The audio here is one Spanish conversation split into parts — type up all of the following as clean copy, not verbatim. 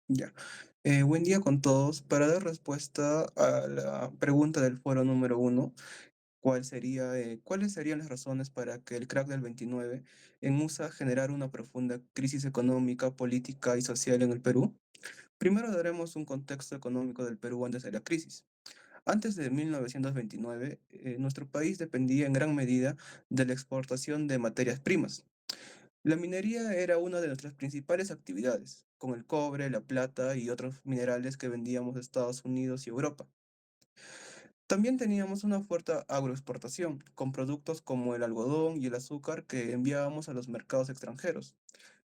Ya. Buen día con todos. Para dar respuesta a la pregunta del foro número uno, ¿cuáles serían las razones para que el crack del 29 en USA generara una profunda crisis económica, política y social en el Perú? Primero daremos un contexto económico del Perú antes de la crisis. Antes de 1929, nuestro país dependía en gran medida de la exportación de materias primas. La minería era una de nuestras principales actividades, con el cobre, la plata y otros minerales que vendíamos a Estados Unidos y Europa. También teníamos una fuerte agroexportación, con productos como el algodón y el azúcar que enviábamos a los mercados extranjeros.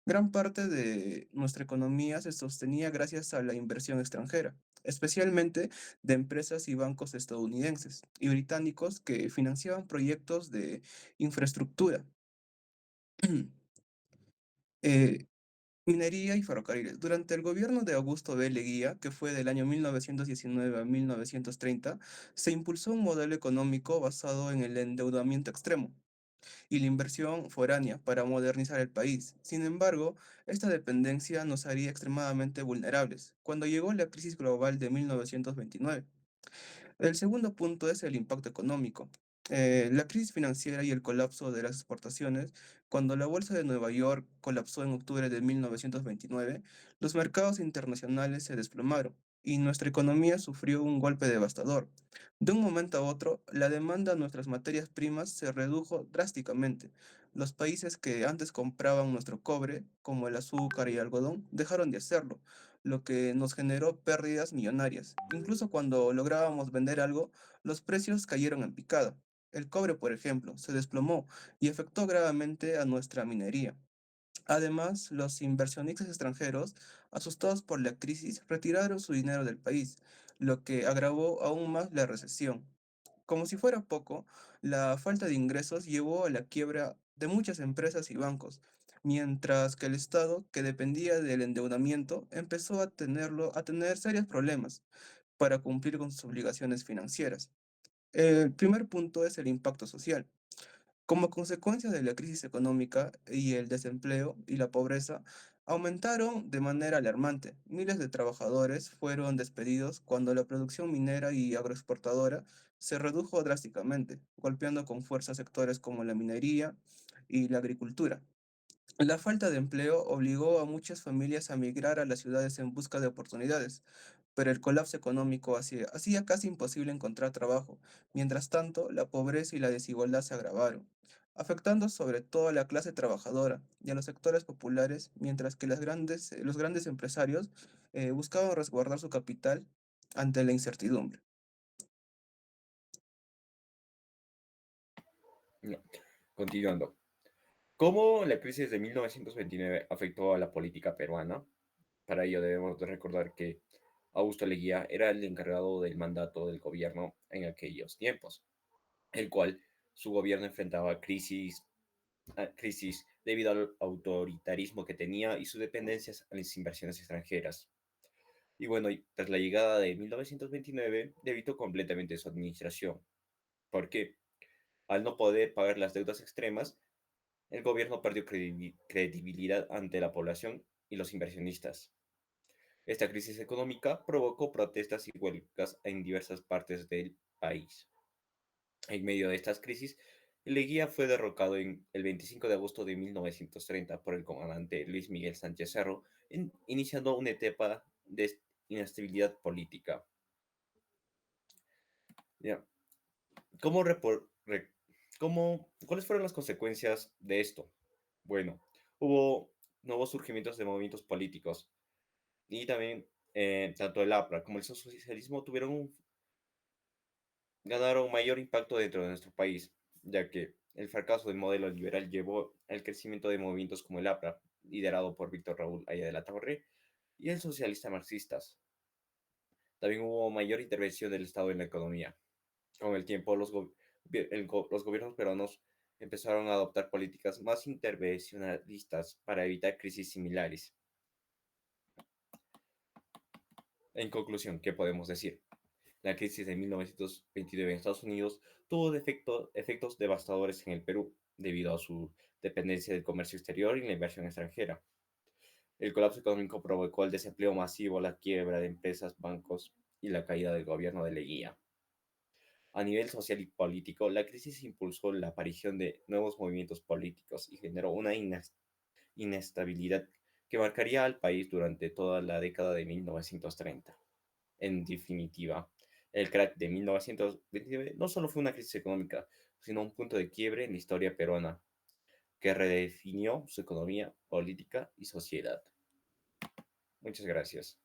Gran parte de nuestra economía se sostenía gracias a la inversión extranjera, especialmente de empresas y bancos estadounidenses y británicos que financiaban proyectos de infraestructura. Eh, Minería y ferrocarriles. Durante el gobierno de Augusto B. Leguía, que fue del año 1919 a 1930, se impulsó un modelo económico basado en el endeudamiento extremo y la inversión foránea para modernizar el país. Sin embargo, esta dependencia nos haría extremadamente vulnerables cuando llegó la crisis global de 1929. El segundo punto es el impacto económico. La crisis financiera y el colapso de las exportaciones. Cuando la bolsa de Nueva York colapsó en octubre de 1929, los mercados internacionales se desplomaron y nuestra economía sufrió un golpe devastador. De un momento a otro, la demanda de nuestras materias primas se redujo drásticamente. Los países que antes compraban nuestro cobre, como el azúcar y el algodón, dejaron de hacerlo, lo que nos generó pérdidas millonarias. Incluso cuando lográbamos vender algo, los precios cayeron en picada. El cobre, por ejemplo, se desplomó y afectó gravemente a nuestra minería. Además, los inversionistas extranjeros, asustados por la crisis, retiraron su dinero del país, lo que agravó aún más la recesión. Como si fuera poco, la falta de ingresos llevó a la quiebra de muchas empresas y bancos, mientras que el Estado, que dependía del endeudamiento, empezó a tener serios problemas para cumplir con sus obligaciones financieras. El primer punto es el impacto social. Como consecuencia de la crisis económica y el desempleo y la pobreza, aumentaron de manera alarmante. Miles de trabajadores fueron despedidos cuando la producción minera y agroexportadora se redujo drásticamente, golpeando con fuerza sectores como la minería y la agricultura. La falta de empleo obligó a muchas familias a migrar a las ciudades en busca de oportunidades, pero el colapso económico hacía casi imposible encontrar trabajo. Mientras tanto, la pobreza y la desigualdad se agravaron, afectando sobre todo a la clase trabajadora y a los sectores populares, mientras que los grandes empresarios buscaban resguardar su capital ante la incertidumbre. No. Continuando. ¿Cómo la crisis de 1929 afectó a la política peruana? Para ello debemos de recordar que Augusto Leguía era el encargado del mandato del gobierno en aquellos tiempos, el cual su gobierno enfrentaba crisis debido al autoritarismo que tenía y sus dependencias a las inversiones extranjeras. Y bueno, y tras la llegada de 1929, debilitó completamente su administración. ¿Por qué? Al no poder pagar las deudas extremas, el gobierno perdió credibilidad ante la población y los inversionistas. Esta crisis económica provocó protestas y huelgas en diversas partes del país. En medio de estas crisis, Leguía fue derrocado el 25 de agosto de 1930 por el comandante Luis Miguel Sánchez Cerro, iniciando una etapa de inestabilidad política. Ya. ¿Cómo ¿Cuáles fueron las consecuencias de esto? Bueno, hubo nuevos surgimientos de movimientos políticos y también tanto el APRA como el socialismo ganaron mayor impacto dentro de nuestro país, ya que el fracaso del modelo liberal llevó al crecimiento de movimientos como el APRA, liderado por Víctor Raúl Aya de la Torre, y el socialista marxistas. También hubo mayor intervención del Estado en la economía. Con el tiempo, los gobiernos peruanos empezaron a adoptar políticas más intervencionistas para evitar crisis similares. En conclusión, ¿qué podemos decir? La crisis de 1929 en Estados Unidos tuvo efectos devastadores en el Perú, debido a su dependencia del comercio exterior y la inversión extranjera. El colapso económico provocó el desempleo masivo, la quiebra de empresas, bancos y la caída del gobierno de Leguía. A nivel social y político, la crisis impulsó la aparición de nuevos movimientos políticos y generó una inestabilidad que marcaría al país durante toda la década de 1930. En definitiva, el crack de 1929 no solo fue una crisis económica, sino un punto de quiebre en la historia peruana que redefinió su economía, política y sociedad. Muchas gracias.